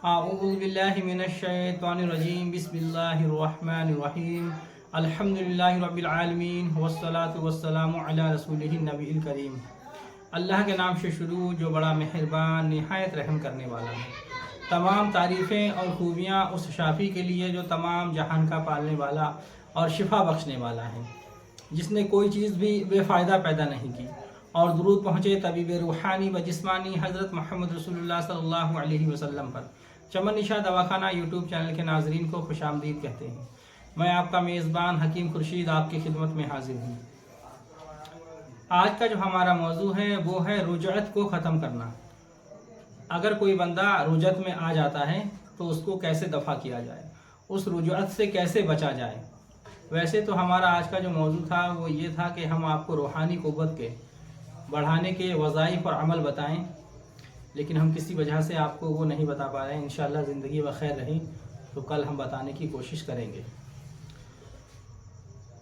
أعوذ بالله من الشيطان الرجيم بسم الله الرحمن الرحيم الحمد لله رب العالمین والصلاة والسلام علی رسولہ النبی الکریم۔ اللہ کے نام سے شروع جو بڑا مہربان نہایت رحم کرنے والا ہے۔ تمام تعریفیں اور خوبیاں اس شافی کے لیے جو تمام جہان کا پالنے والا اور شفا بخشنے والا ہے، جس نے کوئی چیز بھی بے فائدہ پیدا نہیں کی، اور درود پہنچے طبیب روحانی و جسمانی حضرت محمد رسول اللہ صلی اللہ علیہ وسلم پر۔ چمن نشا دواخانہ یوٹیوب چینل کے ناظرین کو خوش آمدید کہتے ہیں۔ میں آپ کا میزبان حکیم خورشید آپ کی خدمت میں حاضر ہوں۔ آج کا جو ہمارا موضوع ہے وہ ہے رجعت کو ختم کرنا۔ اگر کوئی بندہ رجعت میں آ جاتا ہے تو اس کو کیسے دفع کیا جائے، اس رجعت سے کیسے بچا جائے۔ ویسے تو ہمارا آج کا جو موضوع تھا وہ یہ تھا کہ ہم آپ کو روحانی قوت کے بڑھانے کے وظائف اور عمل بتائیں، لیکن ہم کسی وجہ سے آپ کو وہ نہیں بتا پا رہے ہیں۔ انشاءاللہ زندگی بخیر رہی تو کل ہم بتانے کی کوشش کریں گے۔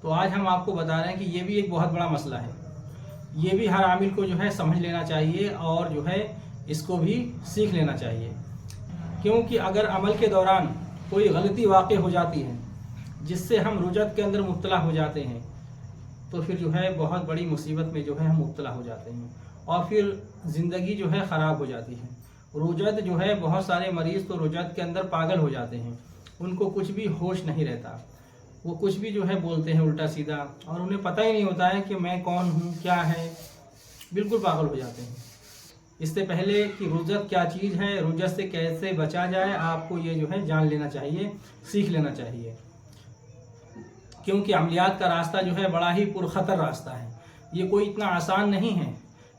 تو آج ہم آپ کو بتا رہے ہیں کہ یہ بھی ایک بہت بڑا مسئلہ ہے، یہ بھی ہر عامل کو جو ہے سمجھ لینا چاہیے اور جو ہے اس کو بھی سیکھ لینا چاہیے، کیونکہ اگر عمل کے دوران کوئی غلطی واقع ہو جاتی ہے جس سے ہم رجعت کے اندر مبتلا ہو جاتے ہیں تو پھر جو ہے بہت بڑی مصیبت میں جو ہے ہم مبتلا ہو جاتے ہیں اور پھر زندگی جو ہے خراب ہو جاتی ہے۔ رجعت جو ہے بہت سارے مریض تو رجعت کے اندر پاگل ہو جاتے ہیں، ان کو کچھ بھی ہوش نہیں رہتا، وہ کچھ بھی جو ہے بولتے ہیں الٹا سیدھا، اور انہیں پتہ ہی نہیں ہوتا ہے کہ میں کون ہوں، کیا ہے، بالکل پاگل ہو جاتے ہیں۔ اس سے پہلے کہ رجعت کیا چیز ہے، رجعت سے کیسے بچا جائے، آپ کو یہ جو ہے جان لینا چاہیے، سیکھ لینا چاہیے، کیونکہ عملیات کا راستہ جو ہے بڑا ہی پرخطر راستہ ہے، یہ کوئی اتنا آسان نہیں ہے۔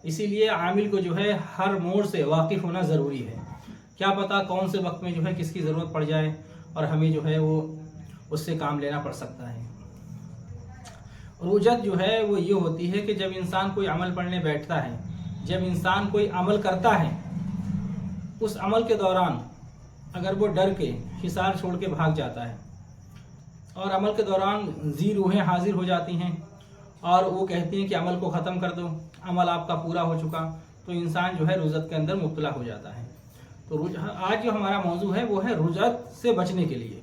اسی لیے عامل کو جو ہے ہر موڑ سے واقف ہونا ضروری ہے۔ کیا پتہ کون سے وقت میں جو ہے کس کی ضرورت پڑ جائے اور ہمیں جو ہے وہ اس سے کام لینا پڑ سکتا ہے۔ رجعت جو ہے وہ یہ ہوتی ہے کہ جب انسان کوئی عمل پڑھنے بیٹھتا ہے، جب انسان کوئی عمل کرتا ہے، اس عمل کے دوران اگر وہ ڈر کے حصار چھوڑ کے بھاگ جاتا ہے اور عمل کے دوران ذی روحیں حاضر ہو جاتی ہیں اور وہ کہتی ہیں کہ عمل کو ختم کر دو، عمل آپ کا پورا ہو چکا، تو انسان جو ہے رجعت کے اندر مبتلا ہو جاتا ہے۔ تو آج جو ہمارا موضوع ہے وہ ہے رجعت سے بچنے کے لیے۔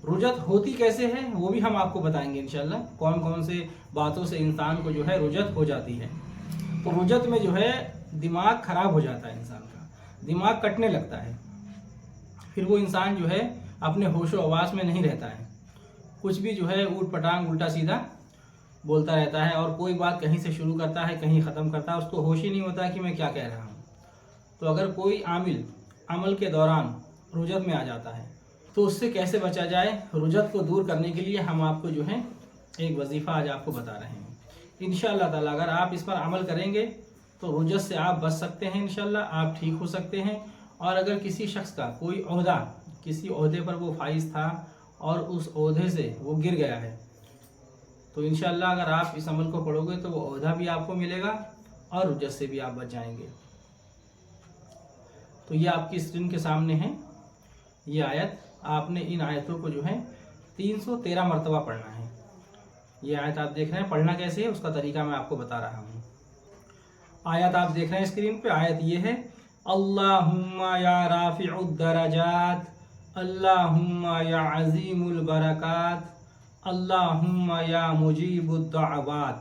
رجعت ہوتی کیسے ہے وہ بھی ہم آپ کو بتائیں گے انشاءاللہ، کون کون سے باتوں سے انسان کو جو ہے رجعت ہو جاتی ہے۔ تو رجعت میں جو ہے دماغ خراب ہو جاتا ہے، انسان کا دماغ کٹنے لگتا ہے، پھر وہ انسان جو ہے اپنے ہوش و حواس میں نہیں رہتا ہے، کچھ بھی جو ہے اوٹ پٹانگ الٹا سیدھا بولتا رہتا ہے، اور کوئی بات کہیں سے شروع کرتا ہے کہیں ختم کرتا ہے، اس کو ہوش ہی نہیں ہوتا کہ میں کیا کہہ رہا ہوں۔ تو اگر کوئی عامل عمل کے دوران رجعت میں آ جاتا ہے تو اس سے کیسے بچا جائے، رجعت کو دور کرنے کے لیے ہم آپ کو جو ہے ایک وظیفہ آج آپ کو بتا رہے ہیں۔ انشاءاللہ تعالی اگر آپ اس پر عمل کریں گے تو رجعت سے آپ بچ سکتے ہیں، انشاءاللہ آپ ٹھیک ہو سکتے ہیں۔ اور اگر کسی شخص کا کوئی عہدہ، کسی عہدے پر وہ فائز تھا اور اس عہدے سے وہ گر گیا ہے، تو انشاءاللہ اگر آپ اس عمل کو پڑھو گے تو وہ عہدہ بھی آپ کو ملے گا اور رجعت سے بھی آپ بچ جائیں گے۔ تو یہ آپ کی اسکرین کے سامنے ہے یہ آیت، آپ نے ان آیتوں کو جو ہے 313 مرتبہ پڑھنا ہے۔ یہ آیت آپ دیکھ رہے ہیں، پڑھنا کیسے ہے اس کا طریقہ میں آپ کو بتا رہا ہوں۔ آیت آپ دیکھ رہے ہیں اسکرین پہ، آیت یہ ہے: اللہم یا رافع الدرجات، اللہم یا عظیم البرکات، اللہم یا مجیب الدعوات۔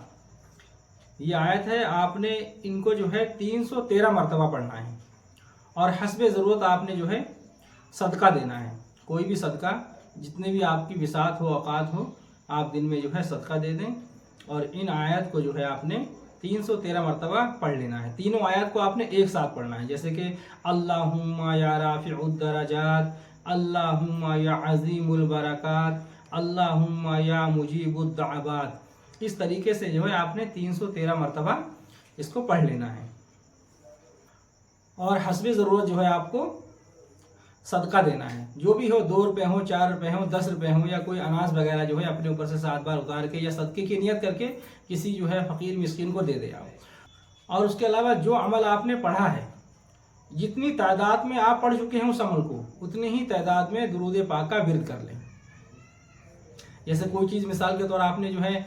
یہ آیت ہے، آپ نے ان کو جو ہے 313 مرتبہ پڑھنا ہے، اور حسب ضرورت آپ نے جو ہے صدقہ دینا ہے۔ کوئی بھی صدقہ، جتنے بھی آپ کی وسعت ہو، اوقات ہو، آپ دن میں جو ہے صدقہ دے دیں، اور ان آیت کو جو ہے آپ نے 313 مرتبہ پڑھ لینا ہے۔ تینوں آیات کو آپ نے ایک ساتھ پڑھنا ہے، جیسے کہ اللہم یا رافع الدرجات، اللہم یا عظیم البرکات، اللہم یا مجیب الدعوات۔ اس طریقے سے جو ہے آپ نے 313 مرتبہ اس کو پڑھ لینا ہے، اور حسب ضرورت جو ہے آپ کو صدقہ دینا ہے، جو بھی ہو، 2 روپے ہوں، 4 روپے ہوں، 10 روپے ہوں، یا کوئی اناج وغیرہ جو ہے اپنے اوپر سے 7 بار اتار کے یا صدقے کی نیت کر کے کسی جو ہے فقیر مسکین کو دے دے آپ۔ اور اس کے علاوہ جو عمل آپ نے پڑھا ہے، جتنی تعداد میں آپ پڑھ چکے ہیں اس عمل کو، اتنی ہی تعداد میں درود پاک کا ورد کر لیں۔ جیسے کوئی چیز مثال کے طور آپ نے جو ہے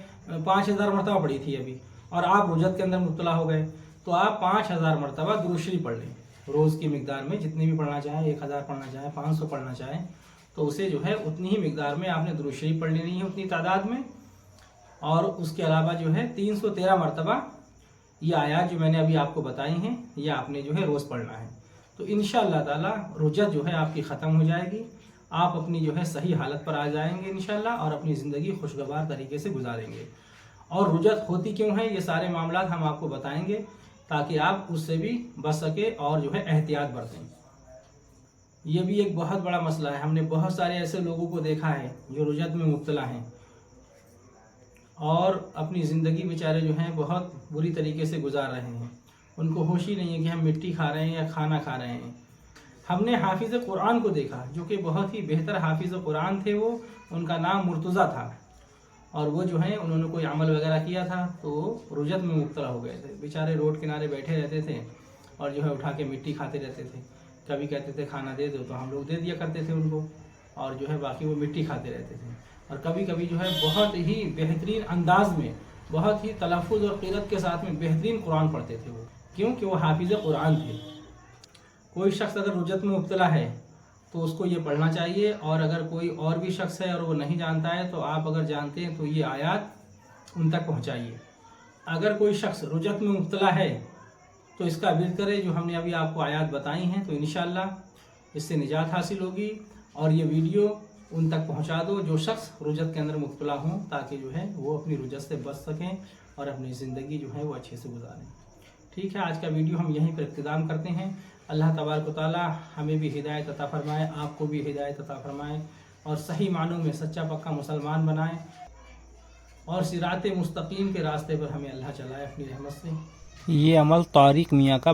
5000 مرتبہ پڑھی تھی ابھی، اور آپ رجعت کے اندر مبتلا ہو گئے، تو آپ 5000 مرتبہ درود شریف پڑھ لیں۔ روز کی مقدار میں جتنی بھی پڑھنا چاہیں، 1000 پڑھنا چاہیں، 500 پڑھنا چاہیں، تو اسے جو ہے اتنی ہی مقدار میں آپ نے درود شریف پڑھ لینی ہے اتنی تعداد میں، اور اس کے علاوہ جو ہے 313 مرتبہ یہ آیات جو میں نے ابھی آپ کو بتائی ہیں یہ آپ نے جو ہے روز پڑھنا ہے. تو انشاءاللہ تعالی رجت جو ہے آپ کی ختم ہو جائے گی، آپ اپنی جو ہے صحیح حالت پر آ جائیں گے انشاءاللہ، اور اپنی زندگی خوشگوار طریقے سے گزاریں گے. اور رجت ہوتی کیوں ہے یہ سارے معاملات ہم آپ کو بتائیں گے تاکہ آپ اس سے بھی بچ سکے اور جو ہے احتیاط برتیں. یہ بھی ایک بہت بڑا مسئلہ ہے. ہم نے بہت سارے ایسے لوگوں کو دیکھا ہے جو رجت میں مبتلا ہیں اور اپنی زندگی بیچارے جو ہیں بہت بری طریقے سے گزار رہے ہیں. ان کو ہوش ہی نہیں ہے کہ ہم مٹی کھا رہے ہیں یا کھانا کھا رہے ہیں. ہم نے حافظ قرآن کو دیکھا جو کہ بہت ہی بہتر حافظ قرآن تھے، وہ ان کا نام مرتضیٰ تھا، اور وہ جو ہیں انہوں نے کوئی عمل وغیرہ کیا تھا تو رجت میں مبتلا ہو گئے تھے. بیچارے روڈ کنارے بیٹھے رہتے تھے اور جو ہے اٹھا کے مٹی کھاتے رہتے تھے. کبھی کہتے تھے کھانا دے دو تو ہم لوگ دے دیا کرتے تھے ان کو، اور جو ہے باقی وہ مٹی کھاتے رہتے تھے. اور کبھی کبھی جو ہے بہت ہی بہترین انداز میں، بہت ہی تلفظ اور قرأت کے ساتھ میں بہترین قرآن پڑھتے تھے وہ، کیونکہ وہ حافظ قرآن تھے. کوئی شخص اگر رجت میں مبتلا ہے تو اس کو یہ پڑھنا چاہیے، اور اگر کوئی اور بھی شخص ہے اور وہ نہیں جانتا ہے تو آپ اگر جانتے ہیں تو یہ آیات ان تک پہنچائیے. اگر کوئی شخص رجت میں مبتلا ہے تو اس کا ورد کرے جو ہم نے ابھی آپ کو آیات بتائی ہیں، تو انشاءاللہ اس سے نجات حاصل ہوگی. اور یہ ویڈیو ان تک پہنچا دو جو شخص رجت کے اندر مبتلا ہوں، تاکہ جو ہے وہ اپنی رجت سے بچ سکیں اور اپنی زندگی جو ہے وہ اچھے سے گزاریں. ٹھیک ہے، آج کا ویڈیو ہم یہیں پر اختتام کرتے ہیں. اللہ تبارک و تعالی ہمیں بھی ہدایت عطا فرمائے، آپ کو بھی ہدایت عطا فرمائے، اور صحیح معنوں میں سچا پکا مسلمان بنائے، اور صراط مستقیم کے راستے پر ہمیں اللہ چلائے اپنی رحمت سے. یہ عمل طارق میاں کا